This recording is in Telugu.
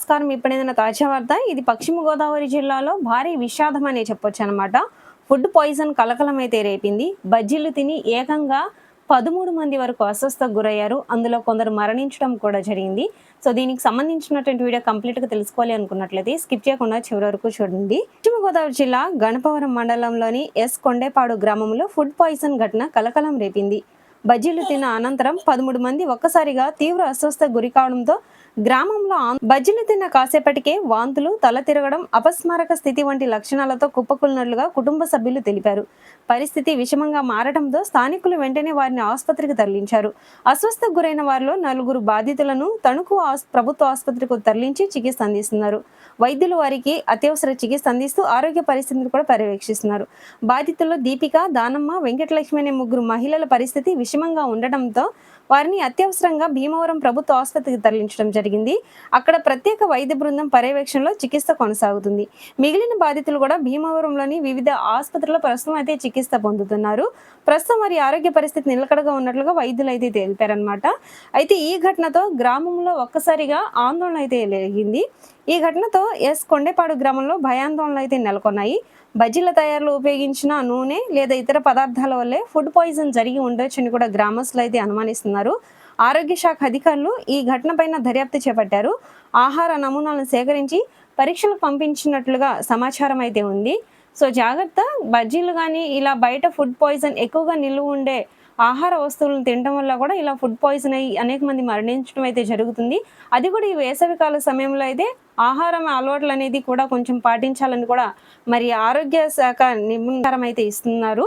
నమస్కారం. ఇప్పుడేదైనా తాజా వార్త. ఇది పశ్చిమ గోదావరి జిల్లాలో భారీ విషాదం అనే చెప్పొచ్చనమాట. ఫుడ్ పాయిజన్ కలకలం అయితే రేపింది. బజ్జీలు తిని ఏకంగా 13 మంది వరకు అస్వస్థతకు గురయ్యారు. అందులో కొందరు మరణించడం కూడా జరిగింది. సో దీనికి సంబంధించినటువంటి వీడియో కంప్లీట్‌గా తెలుసుకోవాలి అనుకున్నట్లయితే స్కిప్ చేయకుండా చివరి వరకు చూడండి. పశ్చిమ గోదావరి జిల్లా గణపవరం మండలంలోని ఎస్ కొండేపాడు గ్రామంలో ఫుడ్ పాయిజన్ ఘటన కలకలం రేపింది. బజ్జీలు తిన్న అనంతరం 13 మంది ఒక్కసారిగా తీవ్ర అస్వస్థతకు గురి కావడంతో గ్రామంలో బజ్జీలు తిన్న కాసేపటికే వాంతులు, తల తిరగడం, అపస్మారక స్థితి వంటి లక్షణాలతో కుప్పకూలినట్లుగా కుటుంబ సభ్యులు తెలిపారు. పరిస్థితి విషమంగా మారడంతో స్థానికులు వెంటనే వారిని ఆసుపత్రికి తరలించారు. అస్వస్థకు గురైన వారిలో 4 బాధితులను తణుకు ప్రభుత్వ ఆసుపత్రికి తరలించి చికిత్స అందిస్తున్నారు. వైద్యులు వారికి అత్యవసర చికిత్స అందిస్తూ ఆరోగ్య పరిస్థితిని కూడా పర్యవేక్షిస్తున్నారు. బాధితుల్లో దీపిక, దానమ్మ, వెంకటలక్ష్మి అనే 3 మహిళల పరిస్థితి విషమంగా ఉండడంతో వారిని అత్యవసరంగా భీమవరం ప్రభుత్వ ఆసుపత్రికి తరలించడం జరిగింది. అక్కడ ప్రత్యేక వైద్య బృందం పర్యవేక్షణలో చికిత్స కొనసాగుతుంది. మిగిలిన బాధితులు కూడా భీమవరంలోని వివిధ ఆసుపత్రుల్లో ప్రస్తుతం అయితే చికిత్స పొందుతున్నారు. ప్రస్తుతం వారి ఆరోగ్య పరిస్థితి నిలకడగా ఉన్నట్లుగా వైద్యులు అయితే తెలిపారనమాట. అయితే ఈ ఘటనతో గ్రామంలో ఒక్కసారిగా ఆందోళన అయితే జరిగింది. ఈ ఘటనతో ఎస్ కొండేపాడు గ్రామంలో భయాందోళనలు అయితే నెలకొన్నాయి. బజ్జీల తయారీలో ఉపయోగించిన నూనె లేదా ఇతర పదార్థాల వల్లే ఫుడ్ పాయిజన్ జరిగి ఉండొచ్చని కూడా గ్రామస్తులు అయితే అనుమానిస్తున్నారు. ఆరోగ్య శాఖ అధికారులు ఈ ఘటనపైన దర్యాప్తు చేపట్టారు. ఆహార నమూనాలను సేకరించి పరీక్షలకు పంపించినట్లుగా సమాచారం అయితే ఉంది. సో జాగ్రత్త, బజ్జీలు కానీ ఇలా బయట ఫుడ్ పాయిజన్ ఎక్కువగా నిలువ ఉండే ఆహార వస్తువులను తినడం వల్ల కూడా ఇలా ఫుడ్ పాయిజన్ అయ్యి అనేక మంది మరణించడం అయితే జరుగుతుంది. అది కూడా ఈ వేసవికాల సమయంలో అయితే ఆహారం అలవాట్లు అనేది కూడా కొంచెం పాటించాలని కూడా మరి ఆరోగ్య శాఖ నిబంధన అయితే ఇస్తున్నారు.